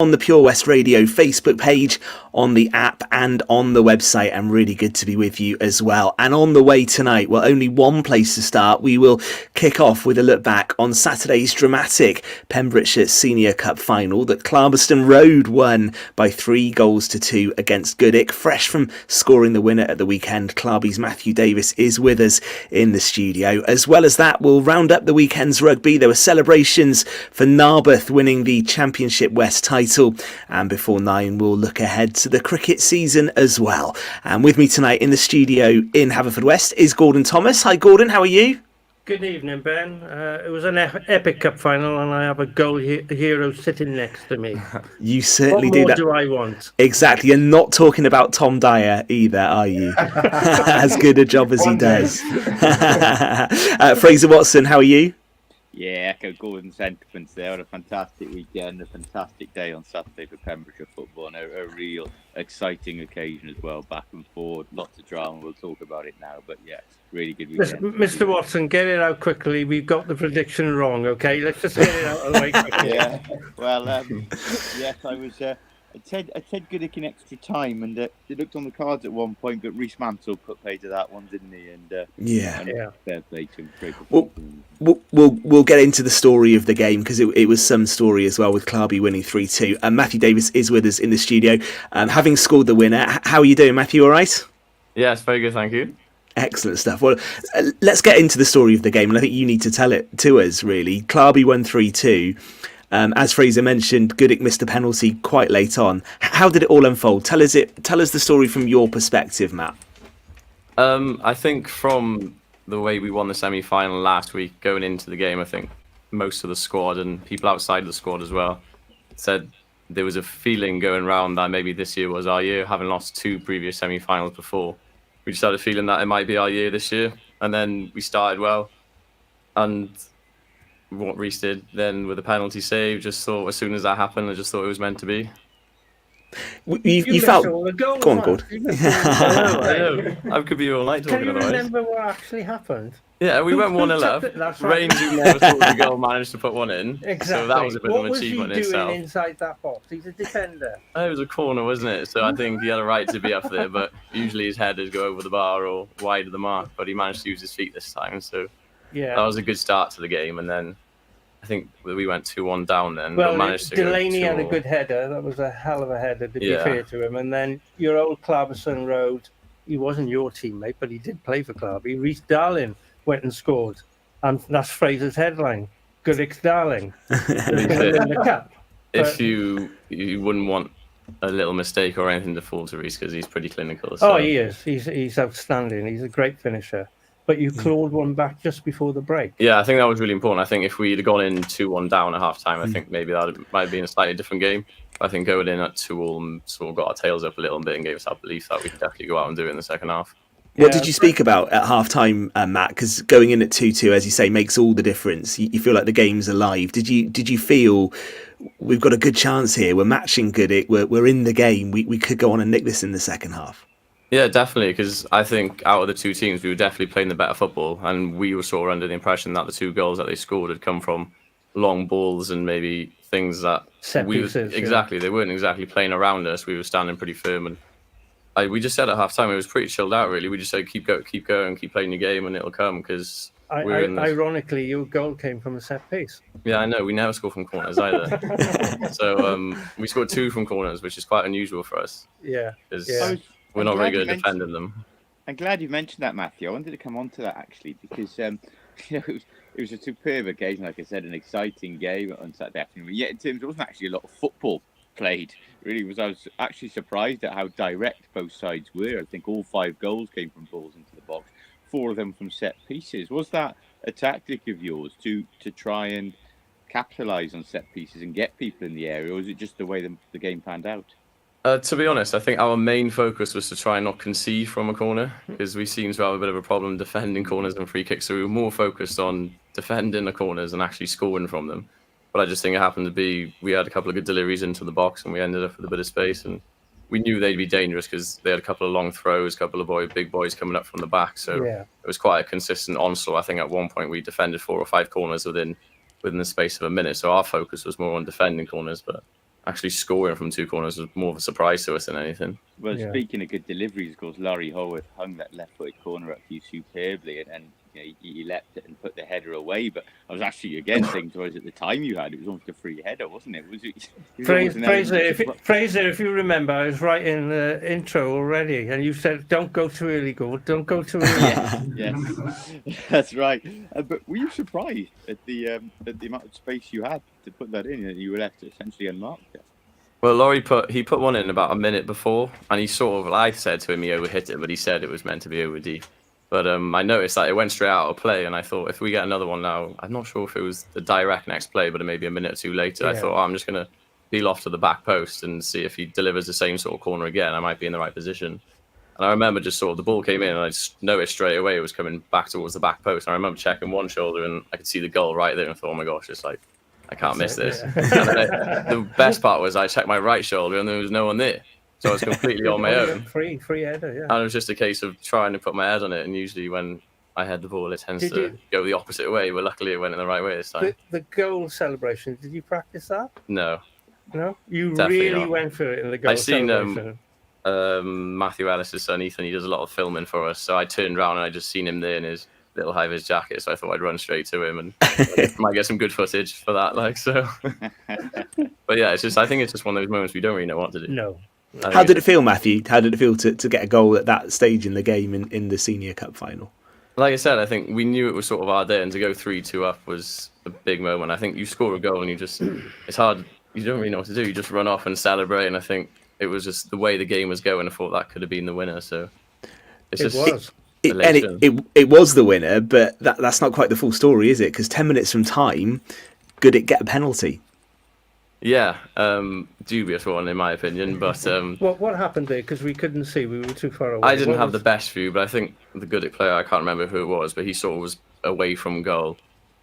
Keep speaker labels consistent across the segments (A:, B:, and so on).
A: on the Pure West Radio Facebook page, on the app and on the website, and really good to be with you as well. And on the way tonight, well, only one place to start. We will kick off with a look back on Saturday's dramatic Pembrokeshire Senior Cup final that Clarbeston Road won by 3-2 against Goodwick. Fresh from scoring the winner at the weekend, Clarby's Matthew Davies is with us in the studio. As well as that, we'll round up the weekend's rugby. There were celebrations for Narberth winning the Championship West title. And before 9, we'll look ahead to the cricket season as well. And with me tonight in the studio in Haverfordwest is Gordon Thomas. Hi Gordon, how are you?
B: Good evening, Ben. It was an epic cup final, and I have a goal hero sitting next to me.
A: You certainly do.
B: What more do I want?
A: Exactly, and not talking about Tom Dyer either, are you? As good a job as he does. Fraser Watson, how are you?
C: Yeah, echo Gordon's sentiments there. What a fantastic weekend, a fantastic day on Saturday for Pembrokeshire football, and a real exciting occasion as well, back and forward, lots of drama. We'll talk about it now, but yeah, really good weekend.
B: Mr. Watson, get it out quickly. We've got the prediction wrong, okay? Let's just get it out of the way quickly.
C: Yeah, well, yes, I was... I said Goodwick in extra time, and it looked on the cards at one point, but Rhys Mansell put play to that one, didn't he? And fair play to him.
A: We'll get into the story of the game, because it was some story as well, with Clarby winning 3-2. And Matthew Davies is with us in the studio, having scored the winner. How are you doing, Matthew? All right?
D: Yes, very good, thank you.
A: Excellent stuff. Well, let's get into the story of the game, and I think you need to tell it to us, really. Clarby won 3-2. As Fraser mentioned, Goodwick missed a penalty quite late on. How did it all unfold? Tell us the story from your perspective, Matt.
D: I think from the way we won the semi-final last week, going into the game, I think most of the squad and people outside the squad as well said there was a feeling going around that maybe this year was our year, having lost 2 previous semi-finals before. We just had a feeling that it might be our year this year, and then we started well, and what Rhys did then with the penalty save, just thought as soon as that happened, I just thought it was meant to be.
A: You felt... Go on, Gordon.
D: I could be all night talking about it.
B: Can you remember what actually happened?
D: Yeah, we went 1-0 up.
B: That's right.
D: Reigns, who never scored the goal, managed to put one in.
B: Exactly.
D: So that was a bit of an achievement in itself.
B: What was he doing inside that box? He's a defender.
D: It was a corner, wasn't it? So I think he had a right to be up there, but usually his headers go over the bar or wide of the mark, but he managed to use his feet this time. So yeah, that was a good start to the game, and then I think we went 2-1 down then.
B: Well,
D: managed to
B: Delaney had a good header. That was a hell of a header, to be fair to him. And then your old Clarbeston Road, he wasn't your teammate, but he did play for Clarby. Rhys Darling went and scored. And that's Fraser's headline, Goodwick's Darling. In the cup.
D: If you wouldn't want a little mistake or anything to fall to Rhys, because he's pretty clinical. So.
B: Oh, he is. He's outstanding. He's a great finisher. But you clawed one back just before the break.
D: Yeah, I think that was really important. I think if we'd have gone in 2-1 down at half time, I think maybe that might have been a slightly different game. But I think going in at 2-2 and sort of got our tails up a little bit and gave us that belief that we could definitely go out and do it in the second half.
A: What did you speak about at half time, Matt? Because going in at 2-2, as you say, makes all the difference. You feel like the game's alive. Did you feel we've got a good chance here? We're matching Goodwick. We're in the game. We could go on and nick this in the second half.
D: Yeah, definitely, because I think out of the 2 teams, we were definitely playing the better football, and we were sort of under the impression that the 2 goals that they scored had come from long balls and maybe things that they weren't exactly playing around us. We were standing pretty firm, and we just said at half time it was pretty chilled out. Really, we just said keep going, keep playing the game, and it'll come. Because
B: ironically, your goal came from a set piece.
D: Yeah, I know. We never score from corners either. So we scored 2 from corners, which is quite unusual for us.
B: Yeah.
D: We're not very good at defending them.
C: I'm glad you mentioned that, Matthew. I wanted to come on to that, actually, because it was a superb occasion, like I said, an exciting game on Saturday afternoon. Yet, in terms, there wasn't actually a lot of football played. I was actually surprised at how direct both sides were. I think all 5 goals came from balls into the box, 4 of them from set pieces. Was that a tactic of yours to try and capitalise on set pieces and get people in the area, or was it just the way the game panned out?
D: To be honest, I think our main focus was to try and not concede from a corner, because we seem to have a bit of a problem defending corners and free kicks. So we were more focused on defending the corners and actually scoring from them. But I just think it happened to be we had a couple of good deliveries into the box, and we ended up with a bit of space. And we knew they'd be dangerous because they had a couple of long throws, a couple of big boys coming up from the back. So it was quite a consistent onslaught. I think at one point we defended 4 or 5 corners within the space of a minute. So our focus was more on defending corners, but actually scoring from 2 corners was more of a surprise to us than anything.
C: Well, speaking of good deliveries, of course, Laurie Howard hung that left-footed corner up to you superbly, and he leapt it and put the header away. But I was actually again thinking to us at the time you had, it was almost a free header, wasn't it? Was it?
B: Fraser, if you remember, I was writing the intro already, and you said, "Don't go too early, Gord. Don't go too early."
C: yes, that's right. But were you surprised at the amount of space you had to put that in, and you were left essentially unmarked? Yeah.
D: Well, Laurie put one in about a minute before, and he sort of, I said to him he overhit it, but he said it was meant to be over deep. But I noticed that it went straight out of play, and I thought if we get another one now, I'm not sure if it was the direct next play, but maybe a minute or two later, I thought, I'm just going to peel off to the back post and see if he delivers the same sort of corner again. I might be in the right position. And I remember just sort of the ball came in, and I just noticed straight away it was coming back towards the back post. And I remember checking one shoulder, and I could see the goal right there, and I thought, oh my gosh, it's like, I can't miss this. And the best part was I checked my right shoulder and there was no one there. So I was completely on my own.
B: Free header, yeah.
D: And it was just a case of trying to put my head on it. And usually when I head the ball, it tends to go the opposite way. But luckily it went in the right way this time.
B: The goal celebration, did you practice that?
D: No.
B: No? You
D: Definitely
B: really
D: not.
B: went for it in the goal celebration?
D: I've seen Matthew Ellis's son, Ethan. He does a lot of filming for us. So I turned around and I just seen him there in his little high-vis jacket, so I thought I'd run straight to him and might get some good footage for that. But yeah, I think it's just one of those moments we don't really know what to do.
B: No.
A: How did it feel, Matthew? How did it feel to get a goal at that stage in the game in the Senior Cup final?
D: Like I said, I think we knew it was sort of our day, and to go 3-2 up was a big moment. I think you score a goal and it's hard. You don't really know what to do. You just run off and celebrate, and I think it was just the way the game was going. I thought that could have been the winner. So
B: it was.
A: It was the winner, but that's not quite the full story, is it? Because 10 minutes from time, Goodwick get a penalty.
D: Yeah, dubious one in my opinion. But
B: what happened there? Because we couldn't see, we were too far away.
D: I didn't have the best view, but I think the Goodwick player, I can't remember who it was, but he sort of was away from goal.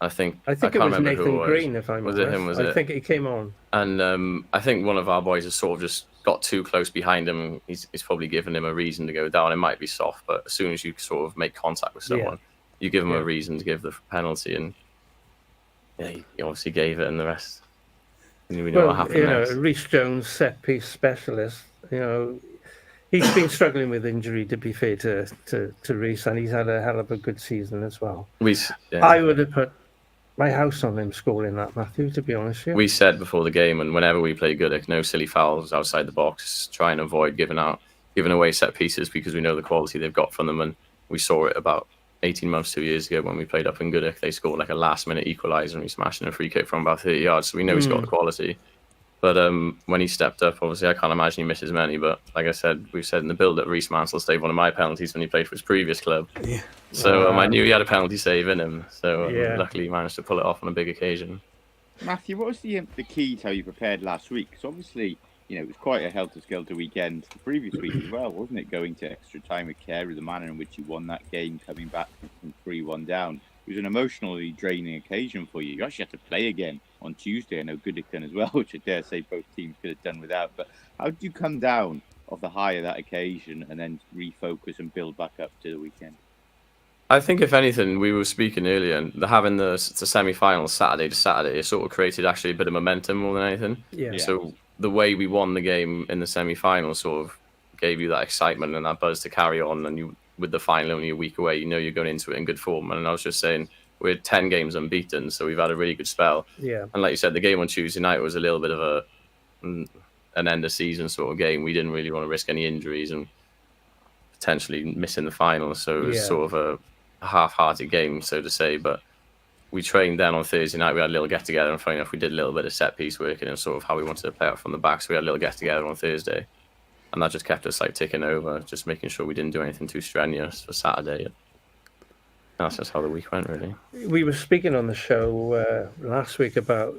D: I think
B: it was Nathan Green, if I'm honest.
D: Was it him?
B: I think he came on.
D: And I think one of our boys has sort of just got too close behind him. He's probably given him a reason to go down. It might be soft, but as soon as you sort of make contact with someone, you give them a reason to give the penalty. And he obviously gave it, and the rest. We know what happened next.
B: Rhys Jones, set piece specialist. He's been struggling with injury, to be fair to Rhys, and he's had a hell of a good season as well. I would have put my house on him scoring that, Matthew, to be honest with you.
D: We said before the game, and whenever we play Goodwick, no silly fouls outside the box. Try and avoid giving away set pieces, because we know the quality they've got from them, and we saw it about 18 months, 2 years ago when we played up in Goodwick. They scored like a last-minute equaliser, and we smashed in a free kick from about 30 yards, so we know he's got the quality. But when he stepped up, obviously I can't imagine he misses many, but like I said, we've said in the build-up, Rhys Mansell saved one of my penalties when he played for his previous club. Yeah. So I knew he had a penalty save in him, so luckily he managed to pull it off on a big occasion.
C: Matthew, what was the key to how you prepared last week? Because obviously, it was quite a helter-skelter weekend the previous week as well, wasn't it? Going to extra time with care, with the manner in which you won that game, coming back from 3-1 down. It was an emotionally draining occasion for you. You actually had to play again on Tuesday. I know Goodwick done as well, which I dare say both teams could have done without. But how did you come down off the high of that occasion and then refocus and build back up to the weekend?
D: I think, if anything, we were speaking earlier, and having the semi-final Saturday to Saturday, it sort of created actually a bit of momentum more than anything.
B: Yeah.
D: So the way we won the game in the semi-final sort of gave you that excitement and that buzz to carry on, and you, with the final only a week away, you're going into it in good form. And I was just saying, we're 10 games unbeaten, so we've had a really good spell.
B: Yeah.
D: And like you said, the game on Tuesday night was a little bit of an end of season sort of game. We didn't really want to risk any injuries and potentially missing the final, so it was sort of a half-hearted game, so to say. But we trained then on Thursday night. We had a little get-together, and funny enough, we did a little bit of set-piece working and sort of how we wanted to play out from the back. So we had a little get-together on Thursday, and that just kept us ticking over, just making sure we didn't do anything too strenuous for Saturday. And that's just how the week went, really.
B: We were speaking on the show last week about,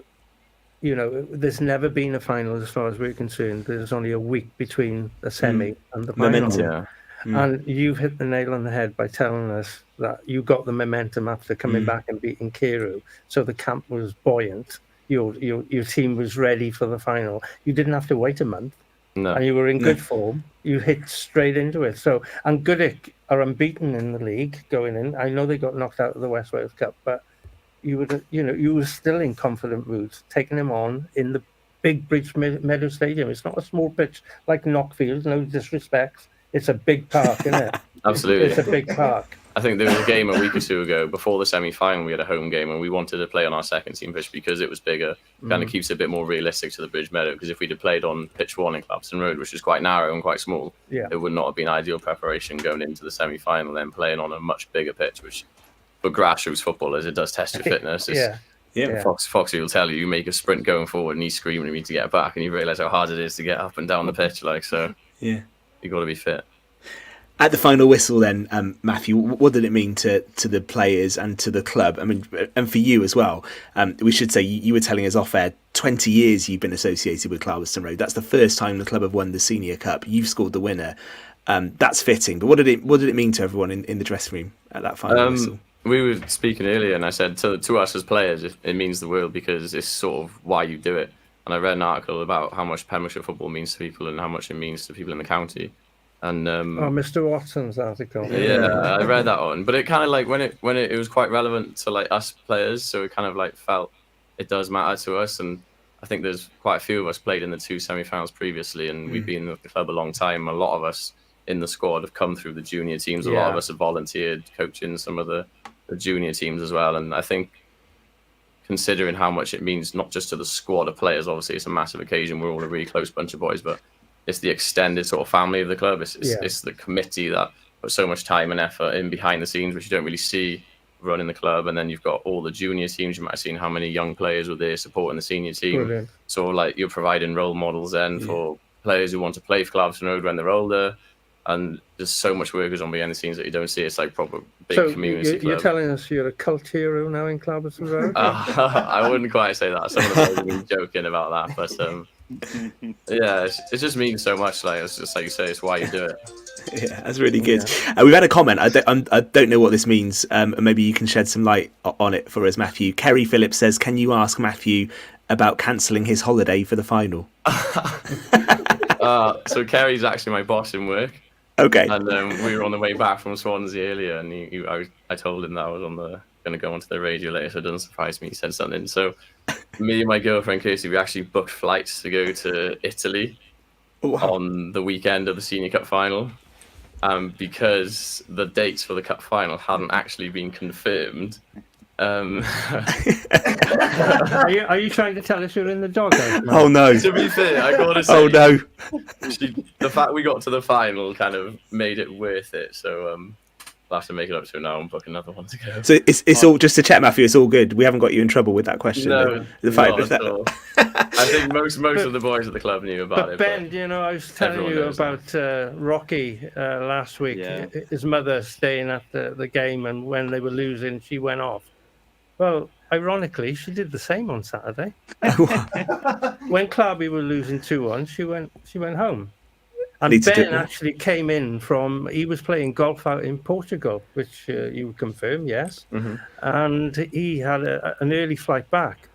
B: there's never been a final as far as we're concerned. There's only a week between the semi and the final.
A: Momentum.
D: Yeah.
B: And you've hit the nail on the head by telling us that you got the momentum after coming back and beating Carew. So the camp was buoyant. Your team was ready for the final. You didn't have to wait a month.
D: No.
B: And you were in good form. You hit straight into it. So, and Goodwick are unbeaten in the league going in. I know they got knocked out of the West Wales Cup, but you were still in confident mood, taking them on in the big Bridge Meadow Stadium. It's not a small pitch like Knockfield, no disrespect. It's a big park, isn't it?
D: Absolutely.
B: It's a big park.
D: I think there was a game a week or two ago before the semi-final. We had a home game and we wanted to play on our second team pitch because it was bigger. Kind of keeps it a bit more realistic to the Bridge Meadow. Because if we'd have played on pitch 1 in Clarbeston Road, which is quite narrow and quite small, it would not have been ideal preparation going into the semi-final. Then playing on a much bigger pitch, which for grassroots footballers, it does test your fitness. Foxy will tell you, you make a sprint going forward and he's screaming at me to get back, and you realise how hard it is to get up and down the pitch. You got to be fit.
A: At the final whistle then, Matthew, what did it mean to the players and to the club? I mean, and for you as well. We should say, you were telling us off air, 20 years you've been associated with Clarbeston Road. That's the first time the club have won the Senior Cup. You've scored the winner. That's fitting. But what did it mean to everyone in the dressing room at that final whistle?
D: We were speaking earlier and I said to us as players, it means the world because it's sort of why you do it. And I read an article about how much Pembrokeshire football means to people and how much it means to people in the county. And
B: Mr. Watson's article.
D: Yeah, I read that one, but it kind of like when it was quite relevant to like us players, so it kind of like felt it does matter to us. And I think there's quite a few of us played in the 2 semi-finals previously, and we've been with the club a long time. A lot of us in the squad have come through the junior teams. A lot of us have volunteered coaching some of the junior teams as well. And I think considering how much it means not just to the squad of players, obviously it's a massive occasion. We're all a really close bunch of boys, but it's the extended sort of family of the club. It's the committee that puts so much time and effort in behind the scenes, which you don't really see running the club. And then you've got all the junior teams. You might have seen how many young players were there supporting the senior team.
B: Brilliant.
D: So like you're providing role models then for players who want to play for Clarbeston Road when they're older. And there's so much work goes on behind the scenes that you don't see. It's like proper big community club.
B: You're telling us you're a cult hero now in Clarbeston Road?
D: I wouldn't quite say that. Some of the boys have been joking about that, but it just means so much. Like it's just like you say, it's why you do it.
A: Yeah, that's really good. We've had a comment. I don't know what this means. Maybe you can shed some light on it for us, Matthew. Kerry Phillips says, "Can you ask Matthew about cancelling his holiday for the final?"
D: So Kerry's actually my boss in work.
A: Okay.
D: And we were on the way back from Swansea earlier, and I told him that I was going to go onto the radio later, so it doesn't surprise me he said something. So me and my girlfriend Kirsty, we actually booked flights to go to Italy on the weekend of the Senior Cup final, because the dates for the Cup final hadn't actually been confirmed.
B: Are you trying to tell us you're in the doghouse?
A: Oh no!
D: To be fair, I gotta say,
A: oh no!
D: The fact we got to the final kind of made it worth it. So I'll have to make it up to now and book another one to go.
A: So it's all just to check, Matthew. It's all good. We haven't got you in trouble with that question.
D: No,
A: the fact
D: not at all. I think most of the boys at the club knew about it.
B: Ben, I was telling you about Rocky last week.
C: Yeah.
B: His mother staying at the game, and when they were losing, she went off. Well, ironically, she did the same on Saturday. When Clarby were losing 2-1, she went home. And Ben actually came in he was playing golf out in Portugal, which you would confirm, yes. Mm-hmm. And he had an early flight back.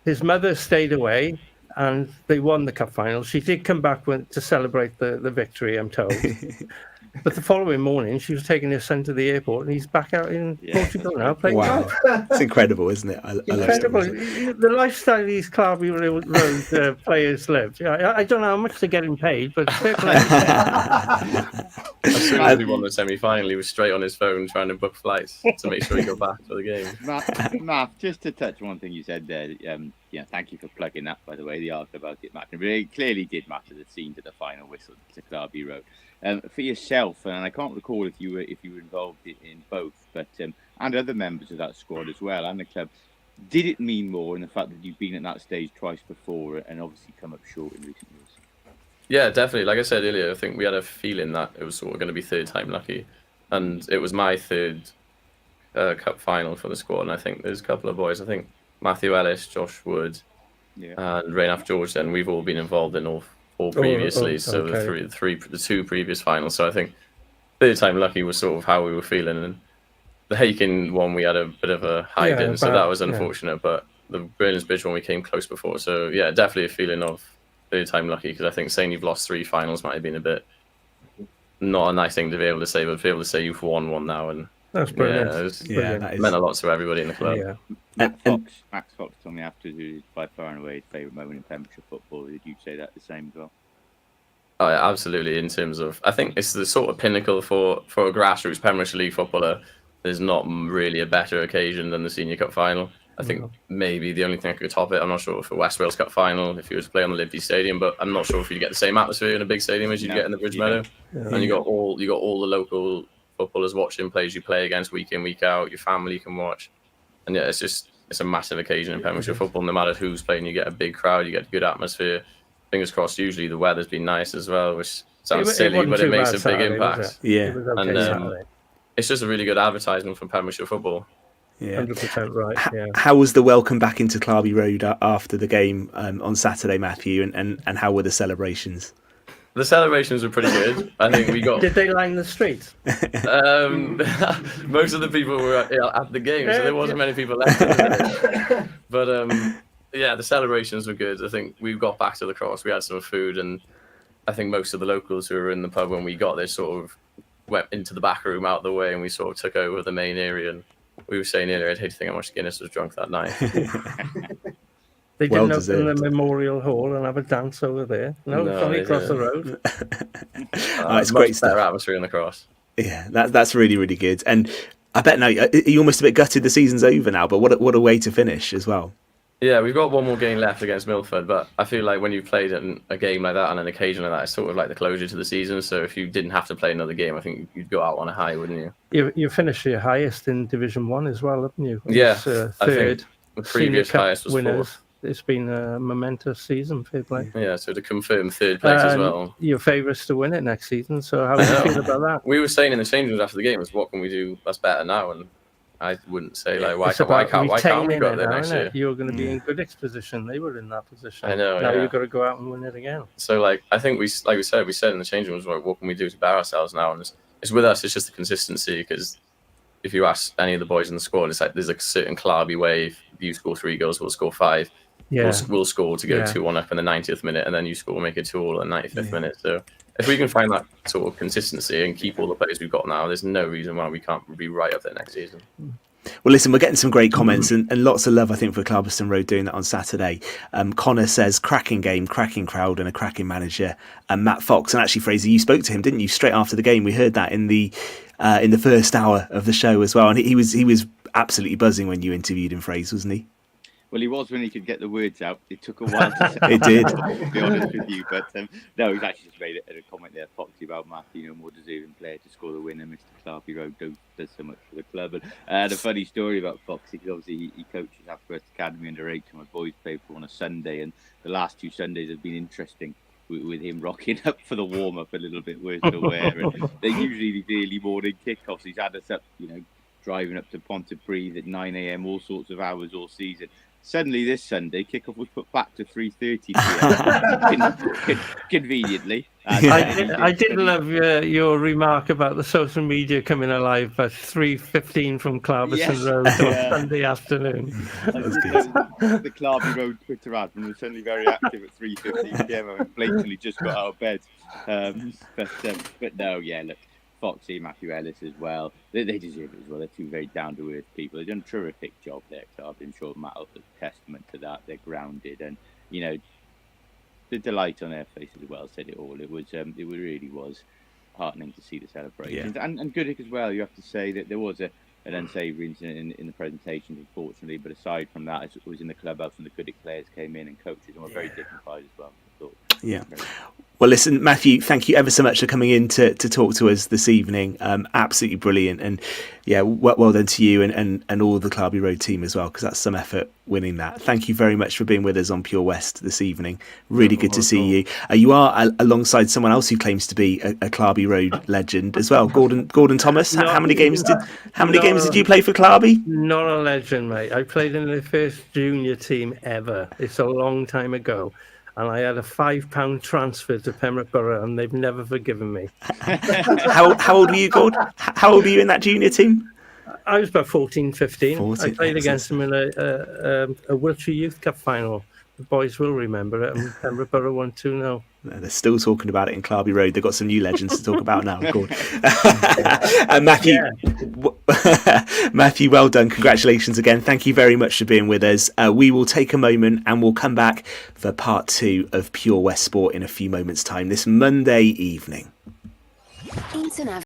B: His mother stayed away, and they won the cup final. She did come back to celebrate the victory, I'm told. But the following morning, she was taking her son to the airport, and he's back out in Portugal now playing golf.
A: It's incredible, isn't it?
B: Incredible. The lifestyle these Clarby Road players live. I don't know how much they're getting paid, but fair play.
D: As soon as we won the semi-final, he was straight on his phone trying to book flights to make sure he got back for the game.
C: Matt, just to touch one thing you said there, thank you for plugging that, by the way, the article about it matching. But it clearly did matter, the scene to the final whistle to Clarby Road. For yourself, and I can't recall if you were involved in both, but and other members of that squad as well, and the club, did it mean more in the fact that you've been at that stage twice before and obviously come up short in recent years?
D: Yeah, definitely. Like I said earlier, I think we had a feeling that it was sort of going to be third time lucky, and it was my third cup final for the squad. And I think there's a couple of boys. I think Matthew Ellis, Josh Wood, and Rainath George. Then we've all been involved in all previously. So the 2 previous finals. So I think third time lucky was sort of how we were feeling. And the Hakin one we had a bit of a hide in, so that was unfortunate. But the Burners Bridge one we came close before. So yeah, definitely a feeling of third time lucky, because I think saying you've lost 3 finals might have been a bit not a nice thing to be able to say, but to be able to say you've won one now and
B: That's brilliant.
D: Yeah, it was,
A: that is
D: meant a lot to everybody in the club.
B: Yeah.
C: Max Fox told me after who's by far and away his favourite moment in Pembrokeshire football. Did you say that the same as well?
D: Oh, yeah, absolutely. In terms of, I think it's the sort of pinnacle for a grassroots Pembrokeshire League footballer. There's not really a better occasion than the Senior Cup final. I think maybe the only thing I could top it, I'm not sure for West Wales Cup final if you were to play on the Liberty Stadium, but I'm not sure if you'd get the same atmosphere in a big stadium as you'd get in the Bridge Meadow.
B: Yeah.
D: And you got all the local footballers watching players you play against week in, week out. Your family can watch, and yeah, it's a massive occasion in Pembrokeshire football. No matter who's playing, you get a big crowd, you get a good atmosphere. Fingers crossed. Usually the weather's been nice as well, which sounds silly, but it makes a big impact.
B: It was okay
D: and it's just a really good advertisement for Pembrokeshire football.
A: Yeah,
B: 100% right. Yeah.
A: How was the welcome back into Clarby Road after the game on Saturday, Matthew, and how were the celebrations?
D: The celebrations were pretty good. I think we got.
B: Did they line the streets?
D: Most of the people were at the game, so there wasn't many people left. But yeah, the celebrations were good. I think we got back to the cross. We had some food, and I think most of the locals who were in the pub when we got there sort of went into the back room out the way, and we sort of took over the main area. And we were saying earlier, I'd hate to think how much Guinness was drunk that night.
B: They didn't open the Memorial Hall and have a dance over there. No, it's only across the road.
A: It's great stuff.
D: Better atmosphere in the cross.
A: Yeah, that's really, really good. And I bet now you're almost a bit gutted the season's over now, but what a way to finish as well.
D: Yeah, we've got one more game left against Milford, but I feel like when you've played a game like that on an occasion like that, it's sort of like the closure to the season. So if you didn't have to play another game, I think you'd go out on a high, wouldn't you?
B: You finished your highest in Division 1 as well, haven't you?
D: Yeah,
B: third.
D: I think the previous highest was fourth.
B: It's been a momentous season, fair play.
D: Yeah, so to confirm third place as well.
B: Your favourites to win it next season, so how do you feel about that?
D: We were saying in the change rooms after the game, what can we do that's better now? And I wouldn't say why can't we go there next year?
B: You're going to be in Goodwick's position. They were in that position.
D: I know.
B: Now you've got to go out and win it again.
D: So I think we said in the change rooms, what can we do to better ourselves now? And it's with us. It's just the consistency, because if you ask any of the boys in the squad, it's like there's a certain Clarby way. If you score 3 goals, we'll score 5.
B: Yeah.
D: We'll score to go 2-1 up in the 90th minute, and then you score, make it 2-2 in the 95th minute. So if we can find that sort of consistency and keep all the players we've got now, there's no reason why we can't be right up there next season.
A: Well, listen, we're getting some great comments and lots of love, I think, for Clarbeston Road doing that on Saturday. Connor says, cracking game, cracking crowd and a cracking manager. And Matt Fox, and actually, Fraser, you spoke to him, didn't you, straight after the game? We heard that in the first hour of the show as well. And he was absolutely buzzing when you interviewed him, Fraser, wasn't he?
C: Well, he was when he could get the words out. It took a while to say
A: it did.
C: To be honest with you. But no, he's actually just made a comment there, Foxy, about Matthew, more deserving player to score the winner. Mr. Clarby Road does so much for the club. And a funny story about Foxy, because obviously he coaches Athletic Academy under 8, and my boys played for on a Sunday. And the last 2 Sundays have been interesting, with him rocking up for the warm-up a little bit worse than aware. And they're usually the early morning kickoffs. He's had us up, driving up to Pontypridd at 9 a.m, all sorts of hours all season. Suddenly this Sunday, kickoff was put back to 3:30 p.m. Conveniently.
B: I did love your remark about the social media coming alive at 3:15 from Clarbeston Road on Sunday afternoon.
C: The Clarby Road Twitter admin was suddenly very active at 3:15 p.m. I blatantly just got out of bed. But no, look. Foxy, Matthew Ellis as well. They deserve it as well. They're 2 very down-to-earth people. They've done a terrific job there, Clarb. I'm sure Matt will be a testament to that. They're grounded, and the delight on their faces as well said it all. It really was heartening to see the celebrations, and Goodwick as well. You have to say that there was an unsavoury incident in the presentation, unfortunately. But aside from that, it was in the clubhouse, and the Goodwick players came in and coaches, and were very dignified as well. I thought.
A: Yeah. Well, listen, Matthew, thank you ever so much for coming in to talk to us this evening. Absolutely brilliant. And well done to you and all the Clarby Road team as well, because that's some effort winning that. Thank you very much for being with us on Pure West this evening. Really good to see you. You are alongside someone else who claims to be a Clarby Road legend as well, Gordon Thomas. How many games did you play for Clarby?
B: Not a legend, mate. I played in the first junior team ever. It's a long time ago. And I had a £5 transfer to Pembroke Borough, and they've never forgiven me.
A: How old were you, Gord? How old were you in that junior team?
B: I was about 14, 15. I played against them in a Wiltshire Youth Cup final. The boys will remember it, and Pembroke Borough won 2-0.
A: They're still talking about it in Clarby Road. They've got some new legends to talk about now. Go on. And Matthew, Matthew, well done. Congratulations again. Thank you very much for being with us. We will take a moment and we'll come back for part 2 of Pure West Sport in a few moments' time this Monday evening.
E: Eaton-Evans.